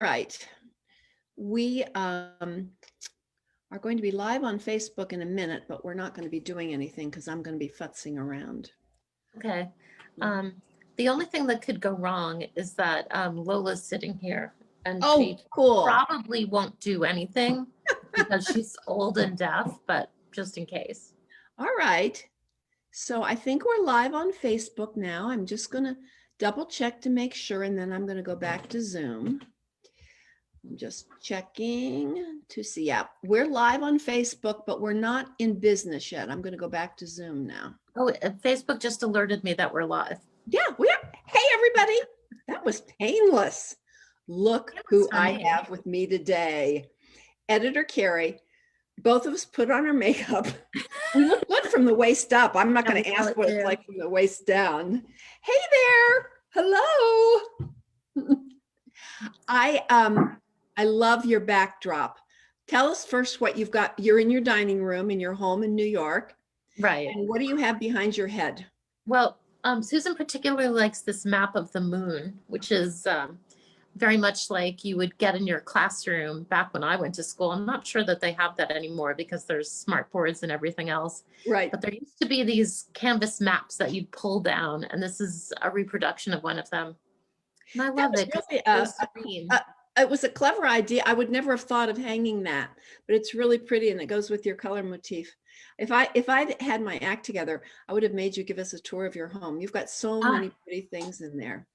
Right. We are going to be live on Facebook in a minute, but we're not going to be doing anything because I'm going to be futzing around. Okay. Um, the only thing that could go wrong is that Lola's sitting here and Oh, she cool. probably won't do anything because she's old and deaf, but just in case. All right. So I think we're live on Facebook now. I'm just going to double check to make sure, and then I'm going to go back to Zoom. I'm just checking to see. Yeah, we're live on Facebook, but we're not in business yet. I'm going to go back to Zoom now. Oh, Facebook just alerted me that we're live. Yeah, we are. Hey, everybody. That was painless. Look It was who for I me. have with me today. Editor Carrie. Both of us put on our makeup. We look good from the waist up. I'm not Yeah, going we to call ask it what it's too. like from the waist down. Hey there. Hello. I love your backdrop. Tell us first what you've got. You're in your dining room in your home in New York. Right. And what do you have behind your head? Well, Susan particularly likes this map of the moon, which is very much like you would get in your classroom back when I went to school. I'm not sure that they have that anymore because there's smart boards and everything else. Right. But there used to be these canvas maps that you'd pull down, and this is a reproduction of one of them. And I That love was it because really it's so serene. it was a clever idea. I would never have thought of hanging that, but it's really pretty and it goes with your color motif. If I had my act together, I would have made you give us a tour of your home. You've got so Ah, many pretty things in there.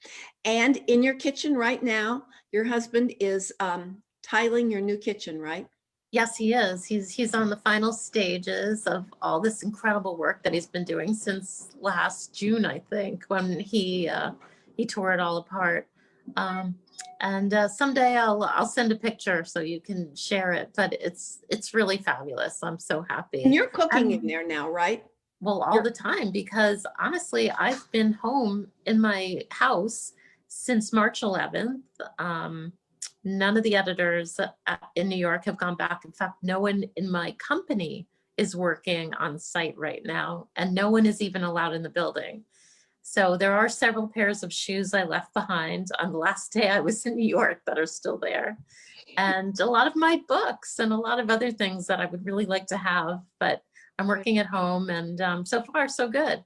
And in your kitchen right now, your husband is tiling your new kitchen, right? yes, he is. He's on the final stages of all this incredible work that he's been doing since last June, I think, when he tore it all apart. Um, and someday I'll send a picture so you can share it. But it's really fabulous. I'm so And happy. you're cooking in And there now, right? well, all You're the time because honestly, I've been home in my house since March 11th. None of the editors in New York have gone back. In fact, no one in my company is working on site right now, and no one is even allowed in the building. So there are several pairs of shoes I left behind on the last day I was in New York that are still there. And a lot of my books and a lot of other things that I would really like to have, but I'm working at home and so far so good.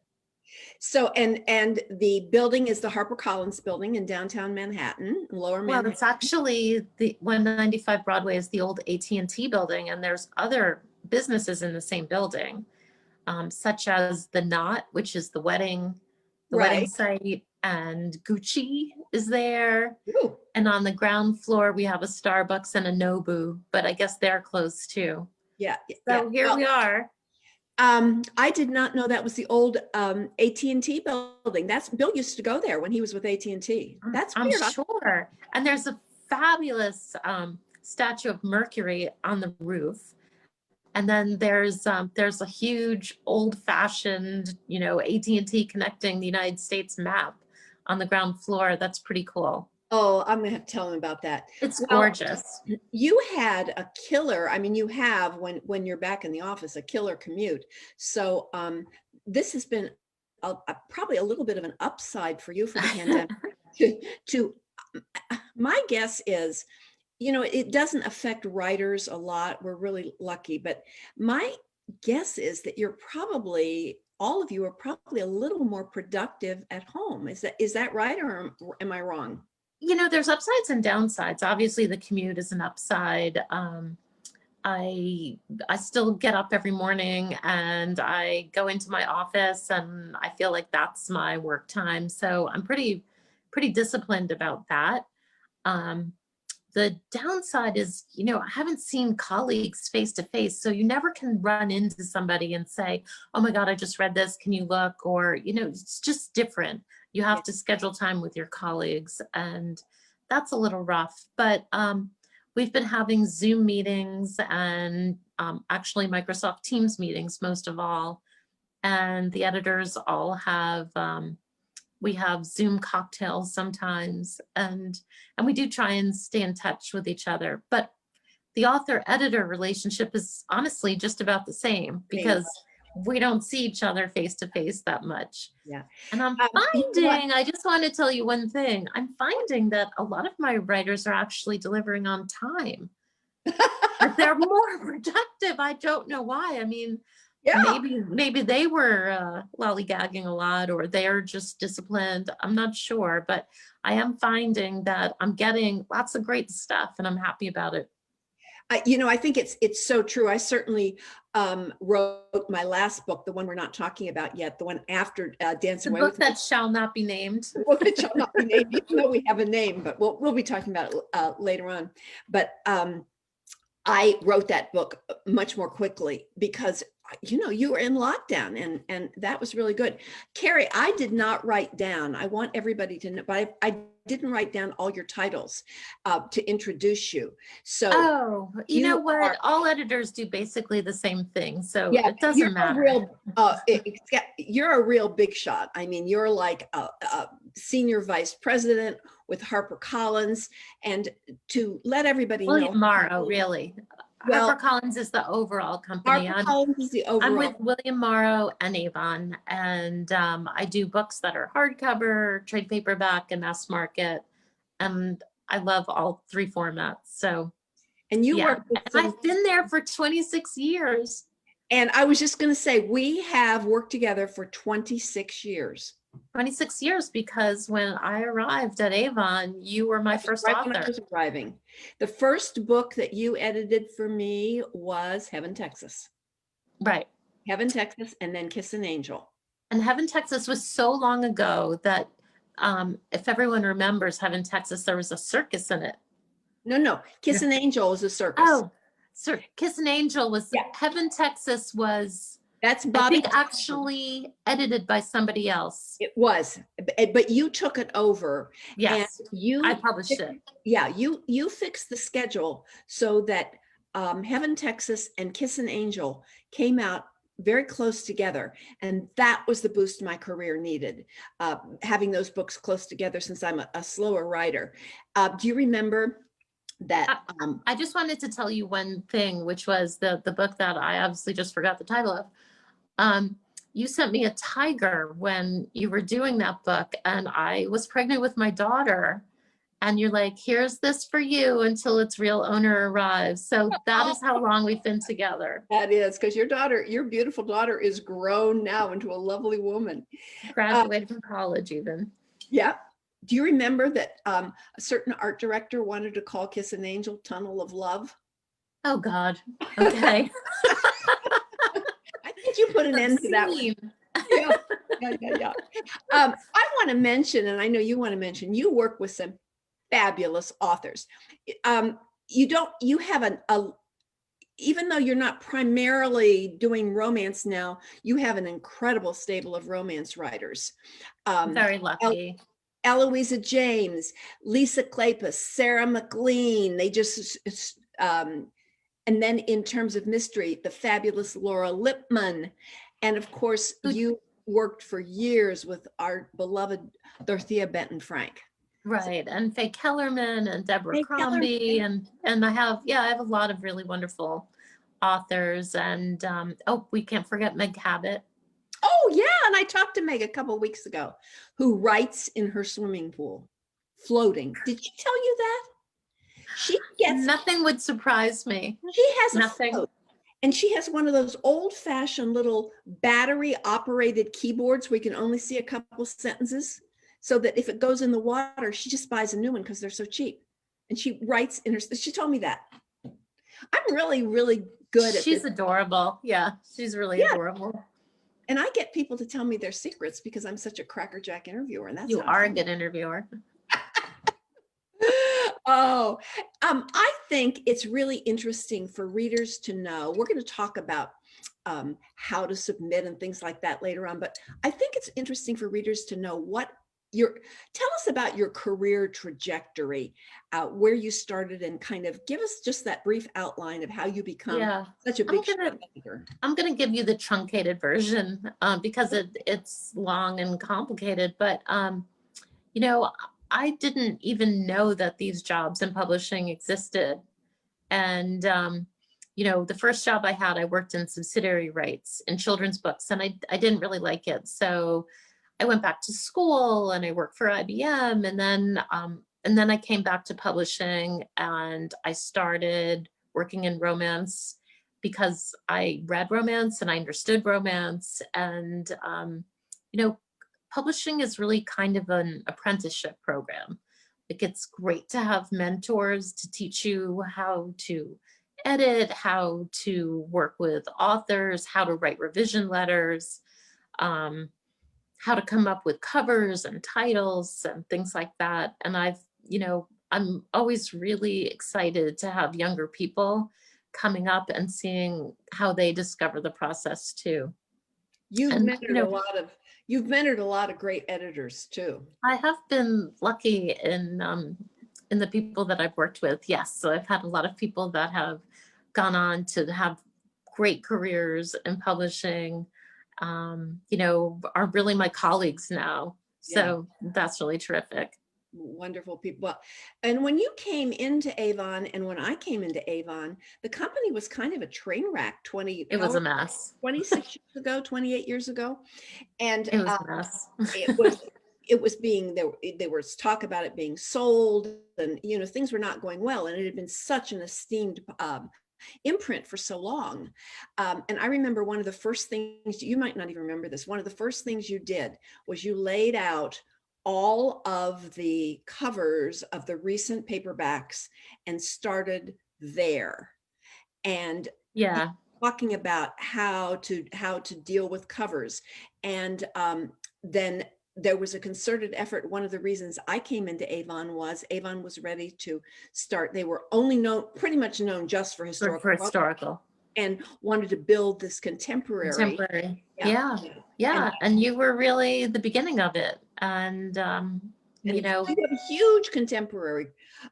so and the building is the HarperCollins building in downtown Manhattan, Lower Well, Manhattan. it's actually the 195 Broadway is the old AT&T building, and there's other businesses in the same building, such as the Knot, which is the wedding Right. site, and Gucci is there. Ooh, And on the ground floor, we have a Starbucks and a Nobu, but I guess they're closed too. yeah, yeah. So here Well, we are. I did not know that was the old AT&T building. That's Bill used to go there when he was with AT&T. That's I'm weird. sure. And there's a fabulous statue of Mercury on the roof. And then there's a huge old-fashioned, AT&T connecting the United States map on the ground floor. That's pretty cool. Oh, I'm gonna have to tell him about that. It's Well, gorgeous. you had a killer. I mean, you have when you're back in the office a killer commute. So this has been probably a little bit of an upside for you for the pandemic. To my guess is, it doesn't affect writers a lot. We're really lucky, but my guess is that all of you are probably a little more productive at home. Is that right, or am I wrong? There's upsides and downsides. Obviously, the commute is an upside. I I still get up every morning and I go into my office and I feel like that's my work time. So I'm pretty disciplined about that. Um, the downside is, I haven't seen colleagues face to face, so you never can run into somebody and say, "Oh my God, I just read this. Can you look?" Or, it's just different. You Yeah. have to schedule time with your colleagues, and that's a little rough. But we've been having Zoom meetings and actually Microsoft Teams meetings most of all. And the editors all have we have Zoom cocktails sometimes, and we do try and stay in touch with each other. But the author editor relationship is honestly just about the same Same. because we don't see each other face to face that much. Yeah. And I'm You know what? finding, I just want to tell you one thing. I'm finding that a lot of my writers are actually delivering on time. That they're more productive. I don't know why. I mean, Yeah. maybe they were lollygagging a lot, or they're just disciplined. I'm not sure, but I am finding that I'm getting lots of great stuff, and I'm happy about it. You know, I think it's so true. I certainly wrote my last book, the one we're not talking about yet, the one after Dance The Away book with Me. that shall not be named. The book that shall not be named, even though we have a name, but we'll be talking about it later on. But I wrote that book much more quickly because, you know, you were in lockdown, and that was really good. Carrie, I did not write down, I want everybody to know, but I didn't write down all your titles to introduce you. So Oh, you know what? are, All editors do basically the same thing, so yeah, it doesn't matter. You're a real big shot. I mean, you're like a senior vice president with HarperCollins, and to let everybody know, William Morrow, really. well, HarperCollins is the overall company. HarperCollins is the I'm overall. with William Morrow and Avon, and I do books that are hardcover, trade paperback, and mass market. And I love all three formats. So And you yeah, work with and some, I've been there for 26 years. and I was just going to say, we have worked together for 26 years. 26 years, because when I arrived at Avon, you were my first Right when I author. was arriving. The first book that you edited for me was Heaven, Texas. Right. Heaven, Texas, and then Kiss an Angel. And Heaven, Texas was so long ago that if everyone remembers Heaven, Texas, there was a circus in it. No, Kiss an Angel is a circus. Oh, Sir, Kiss an Angel was, Yeah. Heaven, Texas was, That's I Bobby. think, actually edited by somebody else. It was, but you took it over. Yes, and you I published it. Yeah, you fixed the schedule so that Heaven, Texas and Kiss an Angel came out very close together, and that was the boost my career needed, having those books close together, since I'm a slower writer. Do you remember that? I just wanted to tell you one thing, which was the book that I obviously just forgot the title of. You sent me a tiger when you were doing that book, and I was pregnant with my daughter, and you're like, here's this for you until its real owner arrives. So that is how long we've been together. That is because your beautiful daughter is grown now into a lovely woman. Graduated from college even. Yeah. Do you remember that a certain art director wanted to call Kiss an Angel Tunnel of Love? Oh God. Okay. I think you put an end to that one. Yeah. I want to mention, and I know you want to mention, you work with some fabulous authors. You have even though you're not primarily doing romance now, you have an incredible stable of romance writers. Very lucky. Eloisa James, Lisa Kleypas, Sarah McLean. They just, and then in terms of mystery, the fabulous Laura Lippman. And of course, you worked for years with our beloved Dorothea Benton Frank. Right. And Faye Kellerman and Deborah Faye Crombie. And I have a lot of really wonderful authors. And we can't forget Meg Cabot. Oh yeah, and I talked to Meg a couple of weeks ago, who writes in her swimming pool, floating. Did she tell you that? She gets Nothing would surprise me. She has Nothing. a float, and she has one of those old-fashioned little battery-operated keyboards where you can only see a couple sentences, so that if it goes in the water, she just buys a new one because they're so cheap. And she writes in her. She told me that. I'm really, really good at She's this. adorable. Yeah, she's really adorable. And I get people to tell me their secrets because I'm such a crackerjack interviewer, and that's You are a good interviewer. Oh, I think it's really interesting for readers to know. We're going to talk about how to submit and things like that later on, but I think it's interesting for readers to know tell us about your career trajectory, where you started, and kind of give us just that brief outline of how you become such a big editor. I'm going to give you the truncated version because it's long and complicated, but I didn't even know that these jobs in publishing existed. And, the first job I had, I worked in subsidiary rights in children's books, and I didn't really like it. So I went back to school and I worked for IBM, and then I came back to publishing and I started working in romance because I read romance and I understood romance. And publishing is really kind of an apprenticeship program. Like, it's great to have mentors to teach you how to edit, how to work with authors, how to write revision letters, um, how to come up with covers and titles and things like that. And I'm always really excited to have younger people coming up and seeing how they discover the process too. You've And, mentored a lot of great editors too. I have been lucky in the people that I've worked with. Yes. So I've had a lot of people that have gone on to have great careers in publishing, are really my colleagues now. Yeah. So that's really terrific. Wonderful people. Well, and when you came into Avon and when I came into Avon, the company was kind of a train wreck It was a mess. 26 years ago, 28 years ago. And It was a mess. it was being there was talk about it being sold, and things were not going well, and it had been such an esteemed imprint for so long. And I remember one of the first things, you might not even remember this, one of the first things you did was you laid out all of the covers of the recent paperbacks and started there. And Yeah. talking about how to deal with covers. And then there was a concerted effort. One of the reasons I came into Avon was Avon was ready to start. They were only pretty much known just for historical. For historical. And wanted to build this contemporary. Yeah. And you were really the beginning of it. And, we have a huge contemporary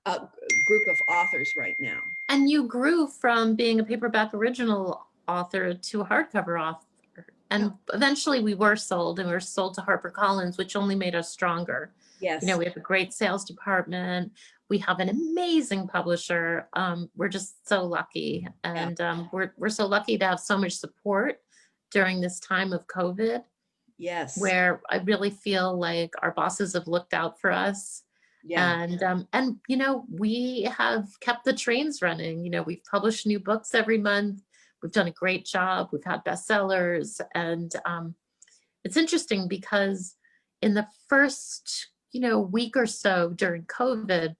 group of authors right now. And you grew from being a paperback original author to a hardcover author. And eventually we were sold, and we were sold to HarperCollins, which only made us stronger. Yes. We have a great sales department. We have an amazing publisher. We're just so lucky. And we're so lucky to have so much support during this time of COVID. Yes. Where I really feel like our bosses have looked out for us. Yeah. And we have kept the trains running. We've published new books every month. We've done a great job. We've had bestsellers. And it's interesting because in the first, week or so during COVID,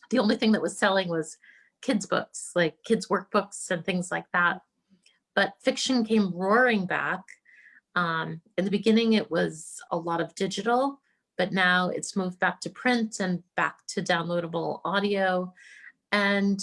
the only thing that was selling was kids' books, like kids' workbooks and things like that. But fiction came roaring back. In the beginning, it was a lot of digital, but now it's moved back to print and back to downloadable audio. And,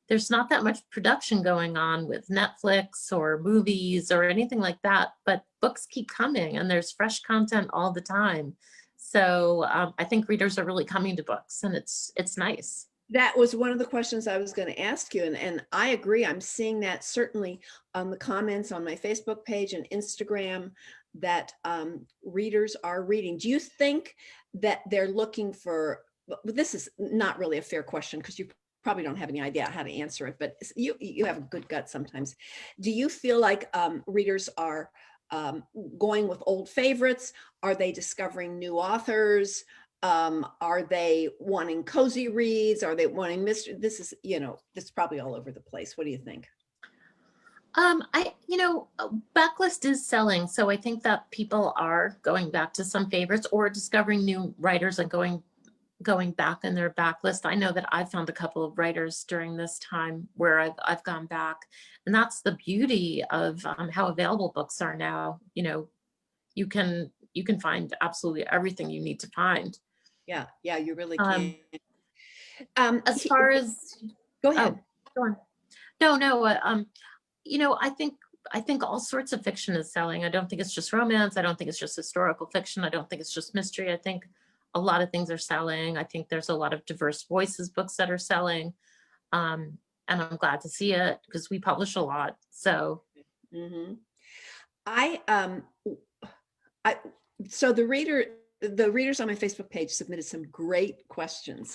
there's not that much production going on with Netflix or movies or anything like that, but books keep coming and there's fresh content all the time. So I think readers are really coming to books, and it's nice. That was one of the questions I was going to ask you. And I agree. I'm seeing that certainly on the comments on my Facebook page and Instagram, that readers are reading. Do you think that they're looking for, this is not really a fair question because you probably don't have any idea how to answer it, but you have a good gut sometimes. Do you feel like readers are going with old favorites? Are they discovering new authors? Are they wanting cozy reads? Are they wanting mystery? This is, this is probably all over the place. What do you think? Backlist is selling. So I think that people are going back to some favorites or discovering new writers and going back in their backlist. I know that I've found a couple of writers during this time where I've gone back, and that's the beauty of how available books are now. You can find absolutely everything you need to find. Yeah, you really can. As far as go ahead. Go on. No. I think all sorts of fiction is selling. I don't think it's just romance. I don't think it's just historical fiction. I don't think it's just mystery. I think a lot of things are selling. I think there's a lot of diverse voices books that are selling. And I'm glad to see it because we publish a lot. So so the readers on my Facebook page submitted some great questions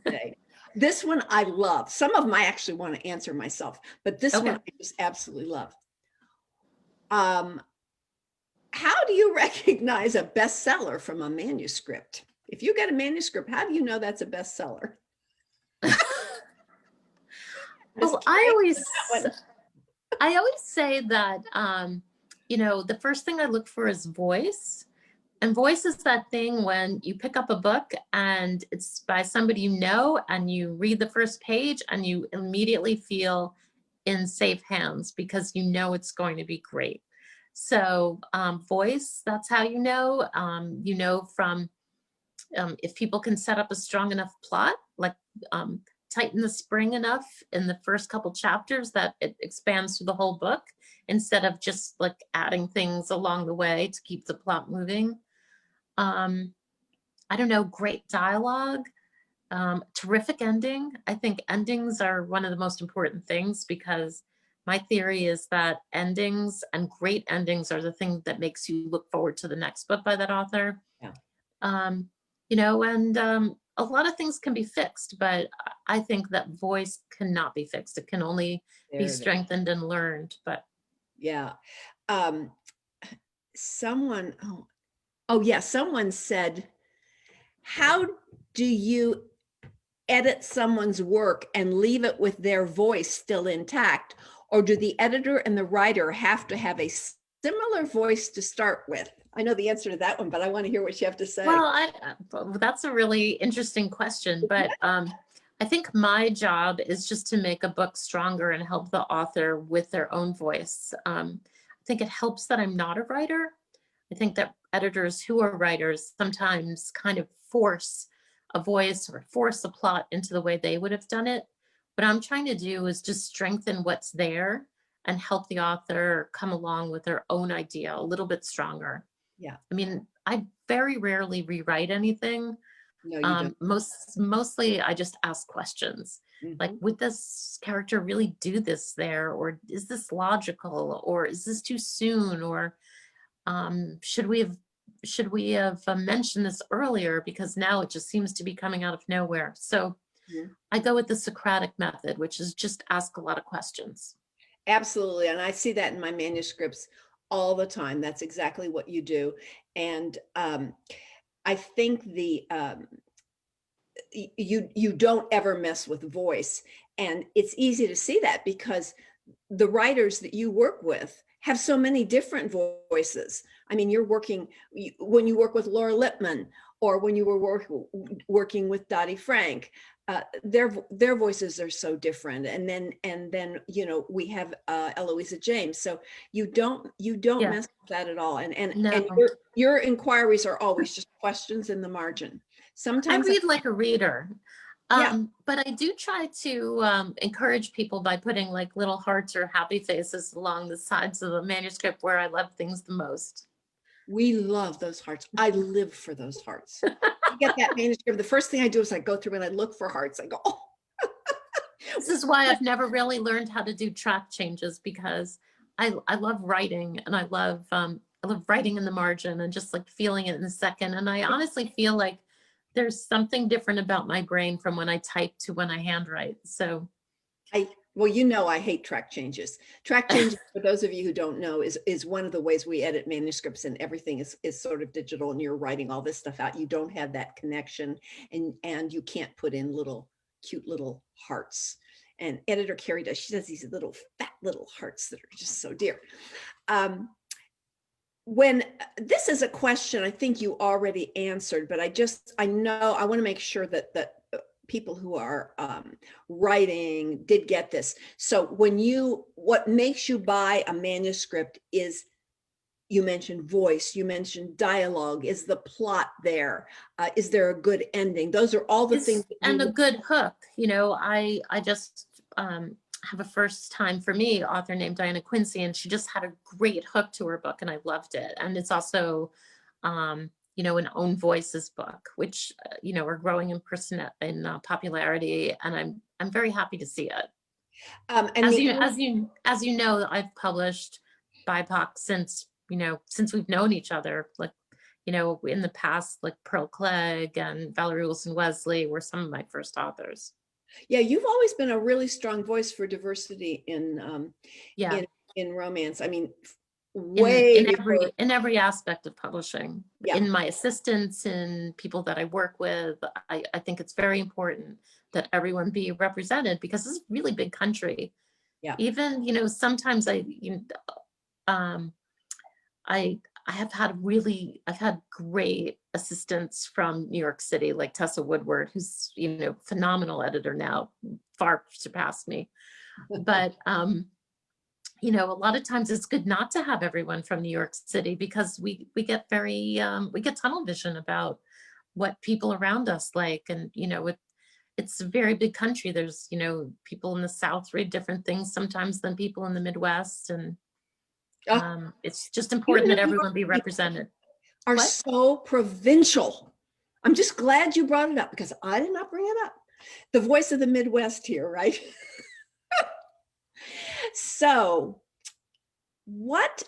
today. This one I love. Some of them I actually want to answer myself, but this Okay. one I just absolutely love. How do you recognize a bestseller from a manuscript? If you get a manuscript, how do you know that's a bestseller? Well, I always say that, the first thing I look for is voice. And voice is that thing when you pick up a book and it's by somebody you know, and you read the first page and you immediately feel in safe hands because you know it's going to be great. So voice, that's how you know. From if people can set up a strong enough plot, like tighten the spring enough in the first couple chapters that it expands through the whole book instead of just like adding things along the way to keep the plot moving. I don't know, great dialogue, terrific ending. I think endings are one of the most important things because my theory is that endings and great endings are the thing that makes you look forward to the next book by that author. Yeah. And a lot of things can be fixed, but I think that voice cannot be fixed. It can only be strengthened and learned. But yeah. Someone, someone said, how do you edit someone's work and leave it with their voice still intact? Or do the editor and the writer have to have a similar voice to start with? I know the answer to that one, but I want to hear what you have to say. Well, that's a really interesting question, but I think my job is just to make a book stronger and help the author with their own voice. I think it helps that I'm not a writer. I think that editors who are writers sometimes kind of force a voice or force a plot into the way they would have done it. What I'm trying to do is just strengthen what's there and help the author come along with their own idea a little bit stronger. Yeah. I mean, I very rarely rewrite anything. No, you don't. Mostly I just ask questions. Like, would this character really do this there? Or is this logical? Or is this too soon? Or should we have mentioned this earlier? Because now it just seems to be coming out of nowhere. So I go with the Socratic method, which is just ask a lot of questions. Absolutely. And I see that in my manuscripts all the time. That's exactly what you do. And I think you don't ever mess with voice. And it's easy to see that because the writers that you work with have so many different voices. I mean, when you work with Laura Lippman, or when you were working with Dottie Frank, their voices are so different. And then we have Eloisa James. So you don't mess with that at all. And No. your inquiries are always just questions in the margin. Sometimes I read like a reader. Yeah. But I do try to encourage people by putting like little hearts or happy faces along the sides of the manuscript where I love things the most. We love those hearts. I live for those hearts. I get that manuscript. The first thing I do is I go through and I look for hearts. I go, oh. This is why I've never really learned how to do track changes, because I love writing, and I love writing in the margin and just like feeling it in a second. And I honestly feel like there's something different about my brain from when I type to when I handwrite. So I hate track changes. Track changes, for those of you who don't know, is one of the ways we edit manuscripts, and everything is sort of digital, and you're writing all this stuff out. You don't have that connection, and you can't put in cute little hearts. And editor Carrie does. She does these little fat little hearts that are just so dear. When this is a question I think you already answered, but I know I want to make sure that people who are writing did get this. So what makes you buy a manuscript is, you mentioned voice, you mentioned dialogue. Is the plot there? Is there a good ending? Those are all the things. And a good hook. I just have a first time for me author named Diana Quincy, and she just had a great hook to her book, and I loved it. And it's also an own voices book, which are growing in popularity, and I'm very happy to see it. As you know, I've published BIPOC since we've known each other. Like, in the past, like Pearl Clegg and Valerie Wilson Wesley were some of my first authors. Yeah, you've always been a really strong voice for diversity Yeah, in romance. I mean, in way in before. every aspect of publishing, Yeah, in my assistants, in people that I work with. I think it's very important that everyone be represented because this is a really big country. yeah. Even, sometimes um, I've had great assistants from New York City, like Tessa Woodward, who's, phenomenal editor now, far surpassed me. But, a lot of times it's good not to have everyone from New York City because we get we get tunnel vision about what people around us like. And, it's a very big country. There's, people in the South read different things sometimes than people in the Midwest. And Oh, it's just you important New that York everyone be people represented. are What? so provincial. I'm just glad you brought it up because I did not bring it up. The voice of the Midwest here, right? So, what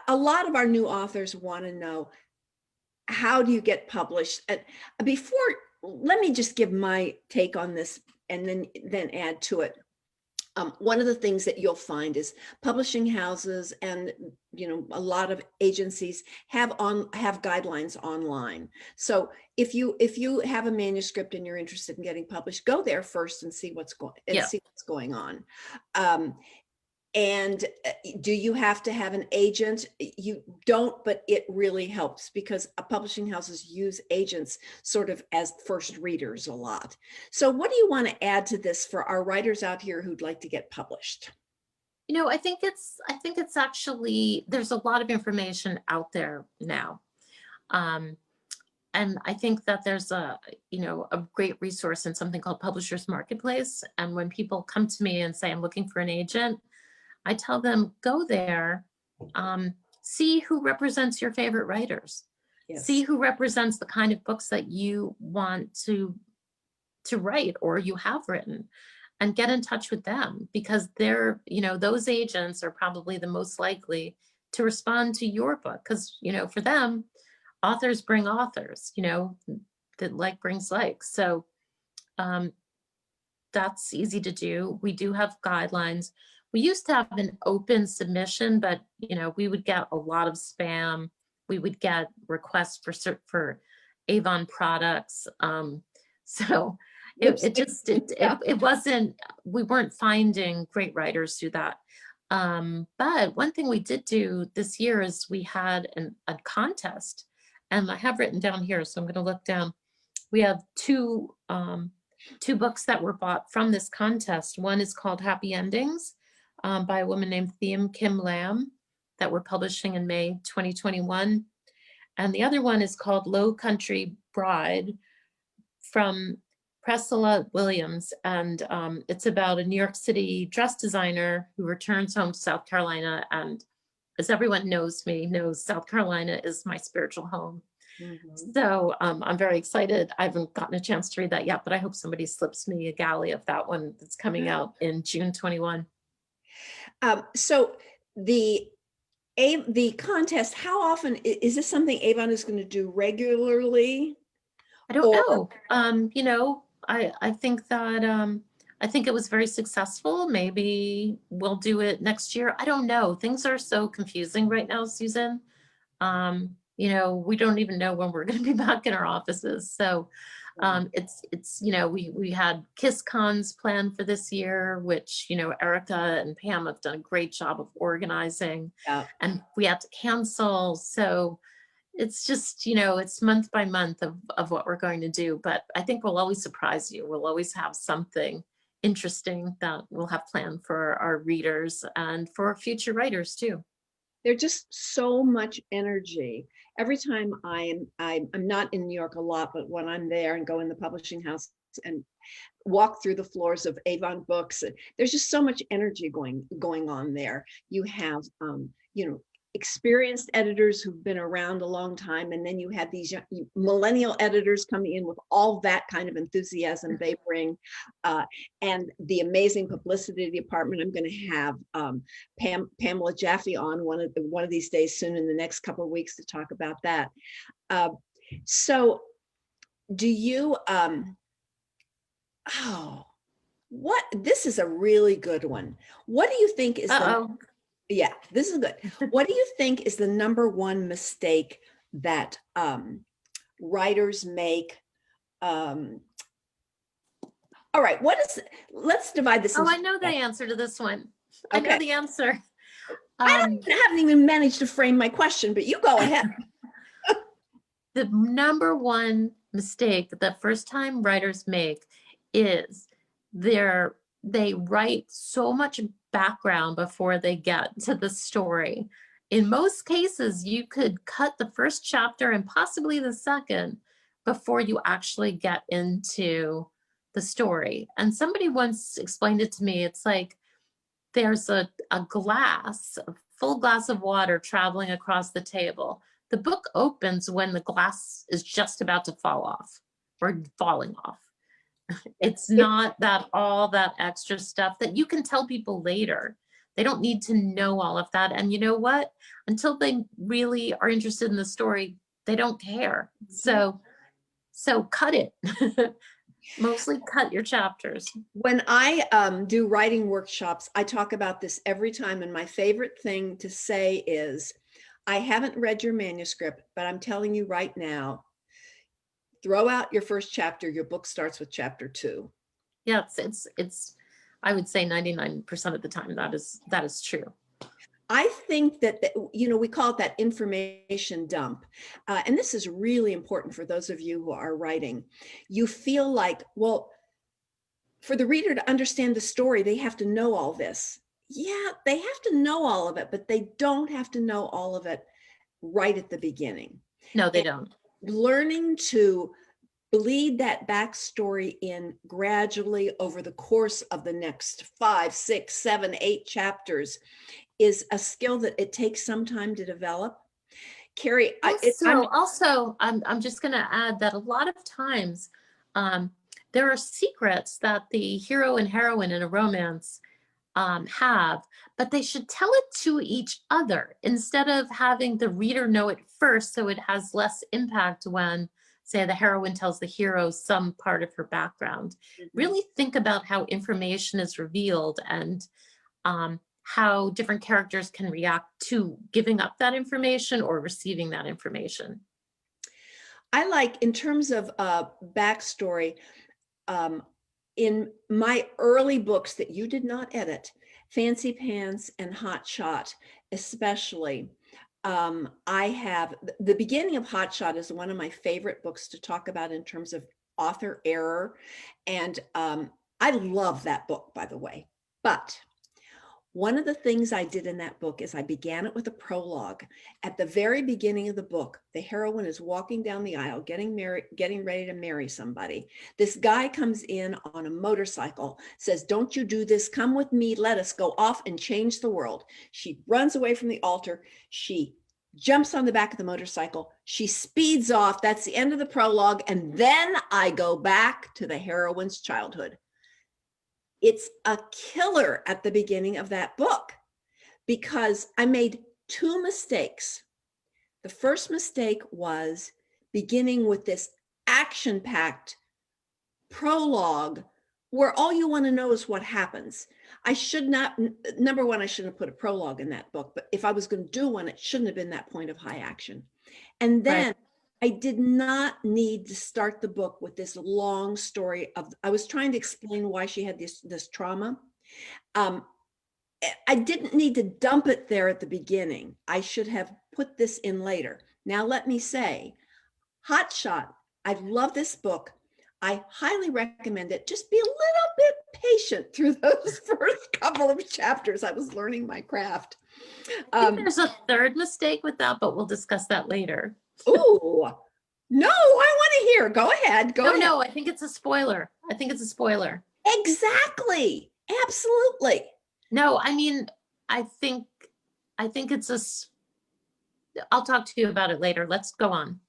a lot of our new authors want to know, how do you get published? And before, let me just give my take on this and then add to it. One of the things that you'll find is publishing houses and a lot of agencies have guidelines online. So if you have a manuscript and you're interested in getting published, go there first and see what's Yeah. going on. And do you have to have an agent? You don't, but it really helps because publishing houses use agents sort of as first readers a lot. So what do you want to add to this for our writers out here who'd like to get published? I think it's actually, there's a lot of information out there now. Um, and I think that there's a great resource in something called Publishers Marketplace. And when people come to me and say, I'm looking for an agent, I tell them, go there, see who represents your favorite writers, see Yes. who represents the kind of books that you want to write or you have written, and get in touch with them because those agents are probably the most likely to respond to your book because, for them, authors bring authors, that like brings like. So um, that's easy to do. We do have guidelines. We used to have an open submission, but we would get a lot of spam. We would get requests for Avon products. So Oops. it wasn't, we weren't finding great writers through that. But one thing we did do this year is we had a contest, and I have written down here, so I'm going to look down. We have two books that were bought from this contest. One is called Happy Endings by a woman named Thiem Kim Lam that we're publishing in May 2021. And the other one is called Low Country Bride from Priscilla Williams. And it's about a New York City dress designer who returns home to South Carolina. And as everyone knows South Carolina is my spiritual home. Mhm. So I'm very excited. I haven't gotten a chance to read that yet, but I hope somebody slips me a galley of that one that's coming out in June 21. So the contest, how often is this something Avon is going to do regularly? I don't Or know. I think that I think it was very successful. Maybe we'll do it next year. I don't know. Things are so confusing right now, Susan. We don't even know when we're going to be back in our offices. So we had Kiss Cons planned for this year, which, Erica and Pam have done a great job of organizing, and we had to cancel. So it's just, it's month by month of what we're going to do. But I think we'll always surprise you. We'll always have something interesting that we'll have planned for our readers and for future writers too. there's just so much energy. Every time I'm not in New York a lot, but when I'm there and go in the publishing house and walk through the floors of Avon Books, there's just so much energy going on there. You have experienced editors who've been around a long time, and then you have these millennial editors coming in with all that kind of enthusiasm they bring, and the amazing publicity department. I'm going to have Pamela Jaffe on one of these days soon, in the next couple of weeks, to talk about that. So do you oh This is a really good one. What do you think is Uh-oh. yeah, this is good. What do you think is the number one mistake that writers make? Um, all right, let's divide this Oh, into I know the steps. answer to this one. I know Okay. the answer. I haven't even managed to frame my question, but you go ahead. The number one mistake that first time writers make is they write so much background before they get to the story. In most cases, you could cut the first chapter and possibly the second before you actually get into the story. And somebody once explained it to me. It's like there's a glass, a full glass of water traveling across the table. The book opens when the glass is just about to fall off or falling off. It's It, not that all that extra stuff that you can tell people later. They don't need to know all of that. And you know what? Until they really are interested in the story, they don't care. So cut it. Mostly cut your chapters. when I do writing workshops, I talk about this every time. And my favorite thing to say is, I haven't read your manuscript, but I'm telling you right now, throw out your first chapter. Your book starts with chapter 2. Yeah, it's I would say 99% of the time that is true. I think that, we call it that information dump. And this is really important for those of you who are writing. You feel like, well, for the reader to understand the story, they have to know all this. Yeah, they have to know all of it, but they don't have to know all of it right at the beginning. No, they And don't. learning to bleed that backstory in gradually over the course of the next 5, 6, 7, 8 chapters is a skill that it takes some time to develop. Carrie, I'm just going to add that a lot of times there are secrets that the hero and heroine in a romance have, but they should tell it to each other instead of having the reader know it first, so it has less impact when, say, the heroine tells the hero some part of her background. Really think about how information is revealed and how different characters can react to giving up that information or receiving that information. I like, in terms of backstory, in my early books that you did not edit, Fancy Pants and Hot Shot, especially, I have the beginning of Hot Shot is one of my favorite books to talk about in terms of author error. And I love that book, by the way. But one of the things I did in that book is I began it with a prologue. At the very beginning of the book, the heroine is walking down the aisle, getting ready to marry somebody. This guy comes in on a motorcycle, says, "Don't you do this, come with me, let us go off and change the world." She runs away from the altar. She jumps on the back of the motorcycle. She speeds off. That's the end of the prologue. And then I go back to the heroine's childhood. It's a killer at the beginning of that book because I made 2 mistakes. The first mistake was beginning with this action-packed prologue where all you want to know is what happens. I should not, number one, I shouldn't have put a prologue in that book, but if I was going to do one, it shouldn't have been that point of high action. And then I did not need to start the book with this long story of, I was trying to explain why she had this trauma. I didn't need to dump it there at the beginning. I should have put this in later. Now, let me say, Hot Shot, I love this book. I highly recommend it. Just be a little bit patient through those first couple of chapters. I was learning my craft. I think there's a third mistake with that, but we'll discuss that later. Oh, no, I want to hear. Go ahead. Go ahead. No, I think it's a spoiler. I think it's a spoiler. Exactly. Absolutely. No, I mean, I think it's I'll talk to you about it later. Let's go on.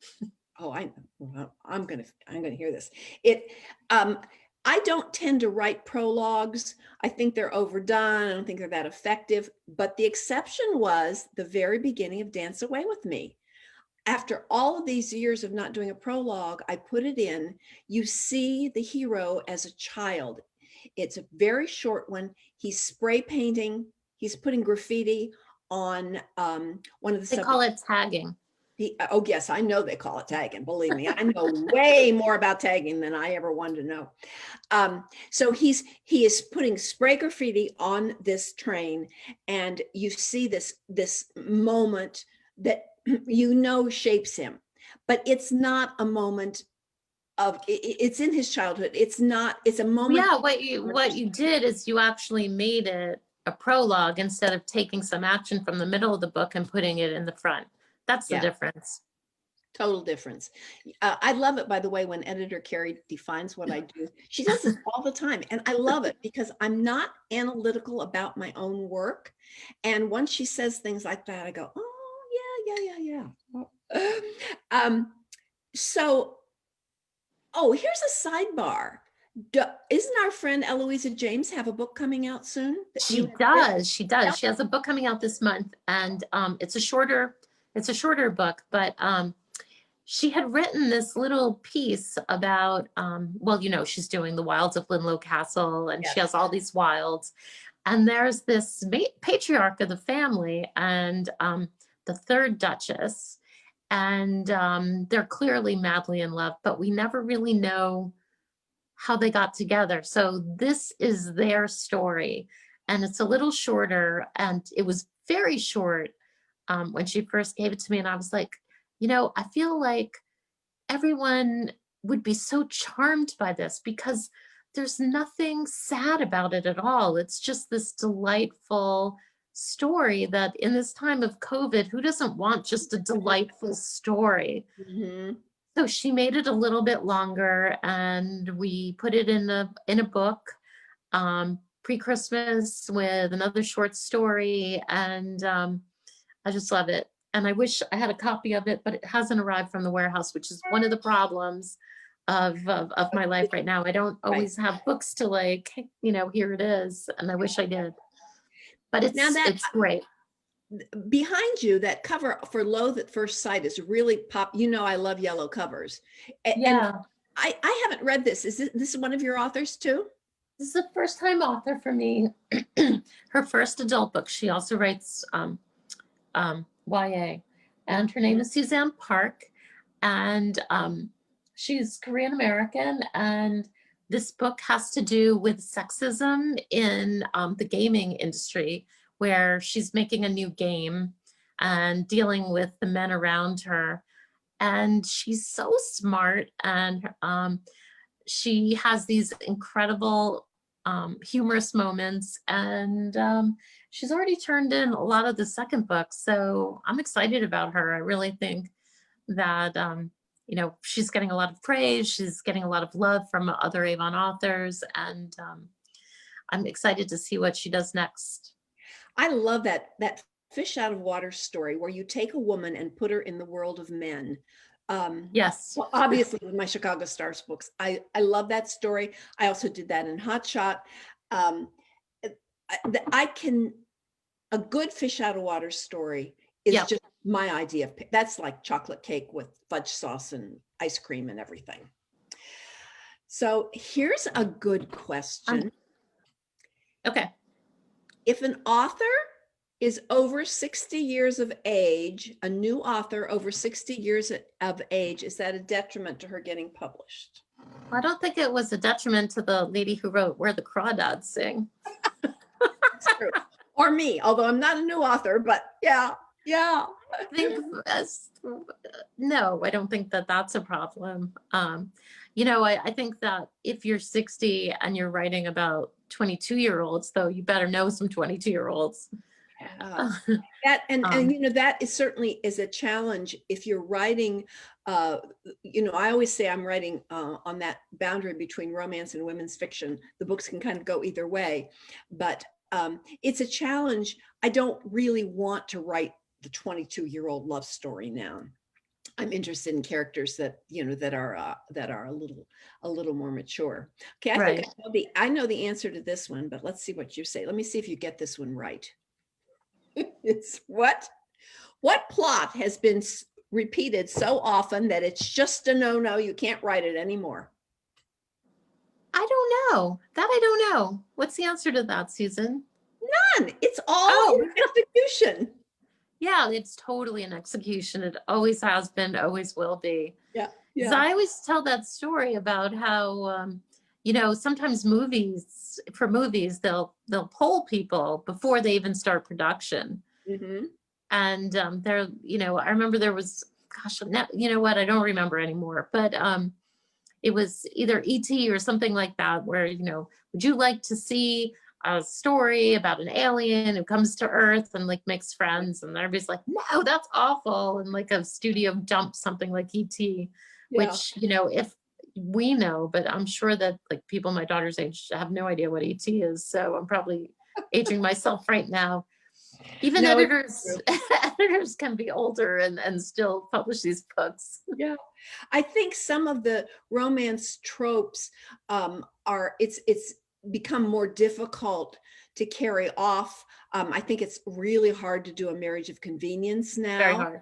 Oh, I'm gonna hear this. I don't tend to write prologues. I think they're overdone. I don't think they're that effective. But the exception was the very beginning of Dance Away with Me. After all of these years of not doing a prologue, I put it in. You see the hero as a child. It's a very short one. He's spray painting. He's putting graffiti on one of the They call it tagging. oh yes, I know they call it tagging. Believe me, I know way more about tagging than I ever wanted to know. So he is putting spray graffiti on this train, and you see this moment that shapes him, but it's not a moment of it's in his childhood. It's not. It's a moment. Yeah, what you did is you actually made it a prologue instead of taking some action from the middle of the book and putting it in the front. That's the Yeah. difference. Total difference. I love it, by the way, when editor Carrie defines what I do. She does this all the time. And I love it because I'm not analytical about my own work. And once she says things like that, I go, oh, yeah. So, here's a sidebar. Isn't our friend Eloisa James have a book coming out soon? She does. She does. She has a book coming out this month, and it's a shorter book, but she had written this little piece about, well, she's doing the wilds of Linlow Castle, and she has all these wilds. And there's this patriarch of the family and the third Duchess, and they're clearly madly in love, but we never really know how they got together. So this is their story, and it's a little shorter, and it was very short when she first gave it to me, and I was like, I feel like everyone would be so charmed by this because there's nothing sad about it at all. It's just this delightful story that in this time of COVID, who doesn't want just a delightful story? Mm-hmm. So she made it a little bit longer, and we put it in a book pre-Christmas with another short story, and I just love it. And I wish I had a copy of it, but it hasn't arrived from the warehouse, which is one of the problems of my life right now. I don't always have books to here it is, and I wish I did. But it's great. Behind you, that cover for Loathe at First Sight is really pop. I love yellow covers. Yeah. And I haven't read this. Is this one of your authors too? This is a first-time author for me. Her first adult book. She also writes YA, and her name is Suzanne Park, and she's Korean American, and this book has to do with sexism in the gaming industry, where she's making a new game and dealing with the men around her, and she's so smart, and she has these incredible humorous moments, and she's already turned in a lot of the second book, so I'm excited about her. I really think that she's getting a lot of praise, she's getting a lot of love from other Avon authors, and I'm excited to see what she does next. I love that fish out of water story where you take a woman and put her in the world of men. Yes. Well, obviously with my Chicago Stars books, I love that story. I also did that in Hot Shot. A good fish out of water story is just my idea of, that's like chocolate cake with fudge sauce and ice cream and everything. So here's a good question. Okay. If an author is over 60 years of age, a new author over 60 years of age, is that a detriment to her getting published? I don't think it was a detriment to the lady who wrote Where the Crawdads Sing. That's true. Or me, although I'm not a new author, but yeah. No, I don't think that that's a problem. I think that if you're 60 and you're writing about 22-year-olds, though, you better know some 22-year-olds. That that is certainly is a challenge if you're writing. I always say I'm writing on that boundary between romance and women's fiction. The books can kind of go either way, but it's a challenge. I don't really want to write the 22-year-old love story now. I'm interested in characters that that are a little more mature. Okay, I think I know the answer to this one, but let's see what you say. Let me see if you get this one right. It's what plot has been repeated so often that it's just a no-no, you can't write it anymore? I don't know. That I don't know. What's the answer to that, Susan? None. It's all Oh, in execution. yeah, it's totally an execution. It always has been, always will be. Yeah. Because Yeah. I always tell that story about how, you know, sometimes movies, they'll poll people before they even start production. Hmm. And there, you know, I remember there was, gosh, you know what, I don't remember anymore, but it was either ET or something like that, where, you know, would you like to see a story about an alien who comes to Earth and like makes friends? And everybody's like, no, that's awful. And like a studio dumps something like ET, Yeah. which, you know, if we know, but I'm sure that like people my daughter's age have no idea what ET is. So I'm probably aging myself right now. Even No, it's editors, true. editors can be older and still publish these books. Yeah. I think some of the romance tropes are it's become more difficult to carry off. I think it's really hard to do a marriage of convenience Very now.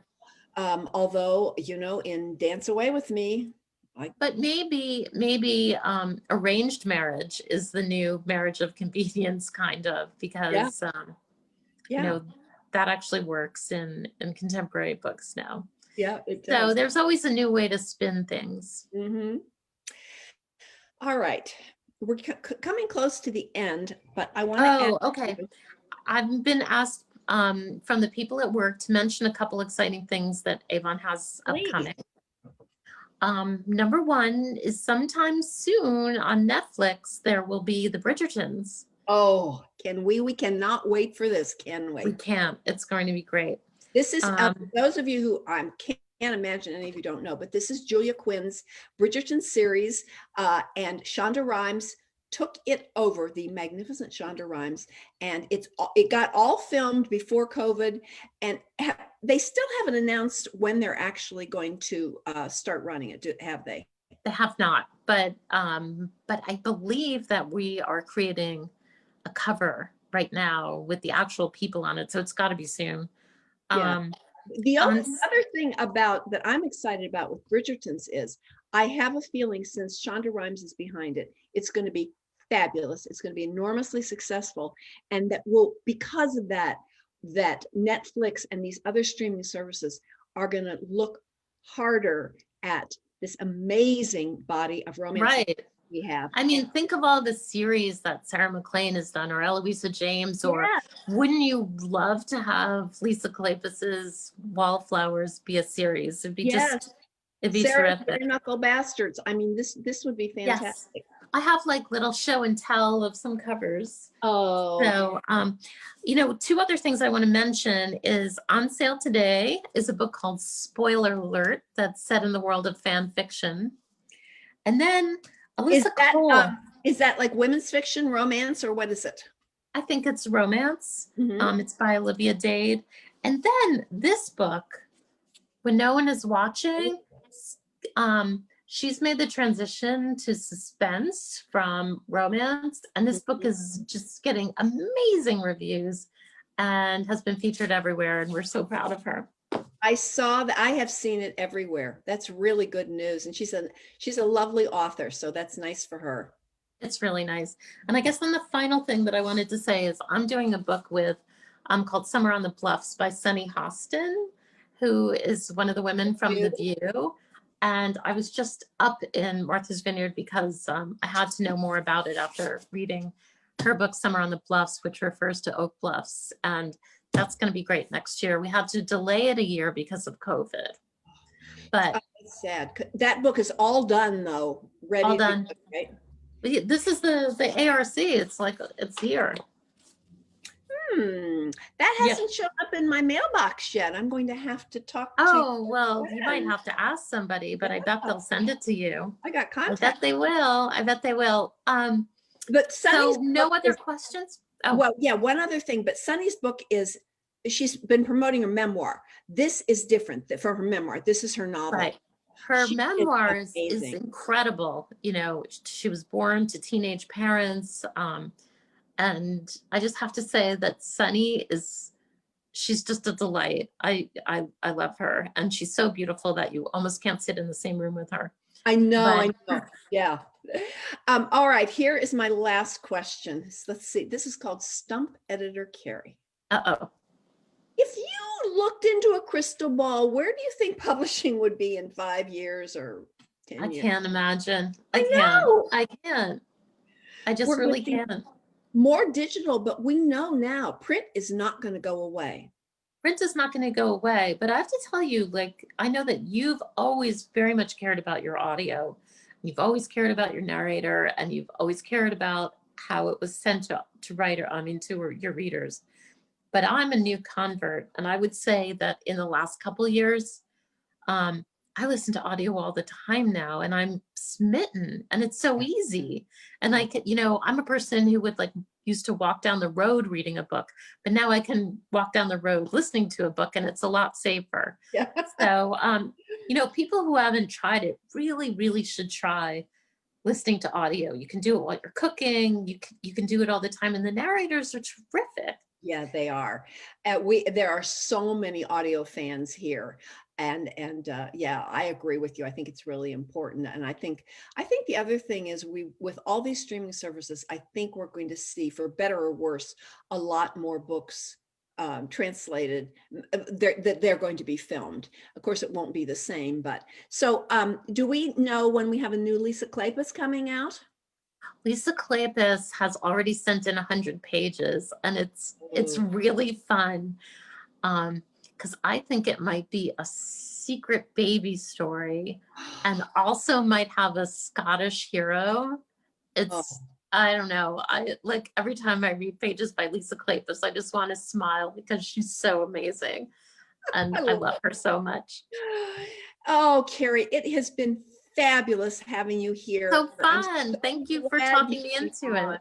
hard. Although, you know, in Dance Away with Me, like, But maybe arranged marriage is the new marriage of convenience, kind of, yeah, because you yeah, know that actually works in contemporary books now. yeah, it So does. there's always a new way to spin things. Hmm. All right. We're coming close to the end, but I want to ask Oh, okay. you, I've been asked from the people at work to mention a couple exciting things that Avon has please. upcoming. Number one is sometime soon on Netflix, there will be The Bridgertons. Oh, can we? We cannot wait for this, can We we? can't. It's going to be great. This is for Um, those of you who can't imagine any of you don't know, but this is Julia Quinn's Bridgerton series, and Shonda Rhimes took it over, the magnificent Shonda Rhimes, and it got all filmed before COVID, and they still haven't announced when they're actually going to start running it. Have they? they have not, but I believe that we are creating a cover right now with the actual people on it, so it's got to be soon. Yeah. Um, The on other thing about that I'm excited about with Bridgerton's is I have a feeling, since Shonda Rhimes is behind it, it's going to be fabulous. It's going to be enormously successful. And that will, because of that, that Netflix and these other streaming services are going to look harder at this amazing body of romance right. we have. I mean, think of all the series that Sarah McLean has done, or Eloisa James, or Yeah. wouldn't you love to have Lisa Kleypas's Wallflowers be a series? Yes. It'd be Sarah's terrific. Bare Knuckle Bastards. I mean, this would be Yes. fantastic. I have like little show and tell of some covers. Oh, So, you know, two other things I want to mention is on sale today is a book called Spoiler Alert that's set in the world of fan fiction. And then Is Alyssa that Cole, is that like women's fiction, romance, or what is it? I think it's romance. Hmm. It's by Olivia Dade. And then this book, When No One Is Watching, she's made the transition to suspense from romance. And this book is just getting amazing reviews and has been featured everywhere. And we're so proud of her. I saw that. I have seen it everywhere. That's really good news. And she's a lovely author, so that's nice for her. It's really nice. And I guess then the final thing that I wanted to say is I'm doing a book with called Summer on the Bluffs by Sunny Hostin, who is one of the women from The View. And I was just up in Martha's Vineyard because I had to know more about it after reading her book, Summer on the Bluffs, which refers to Oak Bluffs. And that's going to be great next year. We had to delay it a year because of COVID. But It's sad. That book is all done though, ready all to done. go, right? This is the ARC. It's like, it's here. That Yeah. hasn't shown up in my mailbox yet. I'm going to have to talk to Oh, well, you might friends. have to ask somebody, but I bet they'll send it to you. I got I bet contact. they will. I bet they will. But Sunny's So no book other is, questions? Oh, well, yeah, one other thing, but Sunny's book is, she's been promoting her memoir. This is different from her memoir. This is her novel. right. Her She is memoirs is amazing. incredible. You know, she was born to teenage parents. And I just have to say that Sunny she's just a delight. I love her. And she's so beautiful that you almost can't sit in the same room with her. I know, But I know. Yeah. All right, here is my last question. Let's see. This is called Stump Editor Carrie. Uh-oh. If you looked into a crystal ball, where do you think publishing would be in 5 years or 10 I years? can't imagine. I I can't. know. I can't. I just We're going really to be can't. more digital, but we know now print is not going to go away. Print is not going to go away, but I have to tell you, like, I know that you've always very much cared about your audio. You've always cared about your narrator, and you've always cared about how it was sent to writer, I mean, to your readers. But I'm a new convert, and I would say that in the last couple of years, um, I listen to audio all the time now, and I'm smitten, and it's so easy. And I could, I'm a person who would like used to walk down the road reading a book, but now I can walk down the road listening to a book, and it's a lot safer. Yeah. So, people who haven't tried it really, really should try listening to audio. You can do it while you're cooking. You can do it all the time, and the narrators are terrific. Yeah, they are. There are so many audio fans here, and yeah, I agree with you. I think it's really important, and I think the other thing is with all these streaming services, I think we're going to see, for better or worse, a lot more books translated. They're going to be filmed. Of course, it won't be the same, but so do we know when we have a new Lisa Kleypas coming out? Lisa Kleypas has already sent in 100 pages, and it's Ooh. really fun. Because I think it might be a secret baby story, and also might have a Scottish hero. Oh, I don't know. I like every time I read pages by Lisa Kleypas, I just want to smile because she's so amazing, and I I love love her so much. Oh, Carrie, it has been fabulous having you So here. I'm fun. so Thank you for glad talking you me came into on.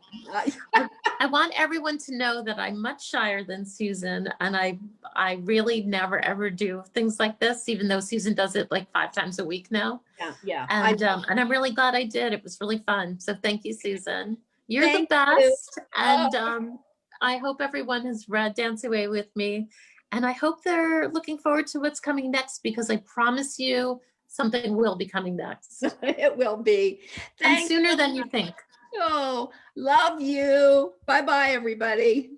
it. I want everyone to know that I'm much shyer than Susan, and I really never ever do things like this, even though Susan does it like 5 times a week now. Yeah, yeah. And I'm really glad I did. It was really fun. So thank you, Susan. You're the Thank you. best, Oh, and I hope everyone has read Dance Away with Me, and I hope they're looking forward to what's coming next, because I promise you something will be coming next, it will be. and Thanks. sooner than you think. Oh, love you. Bye-bye, everybody.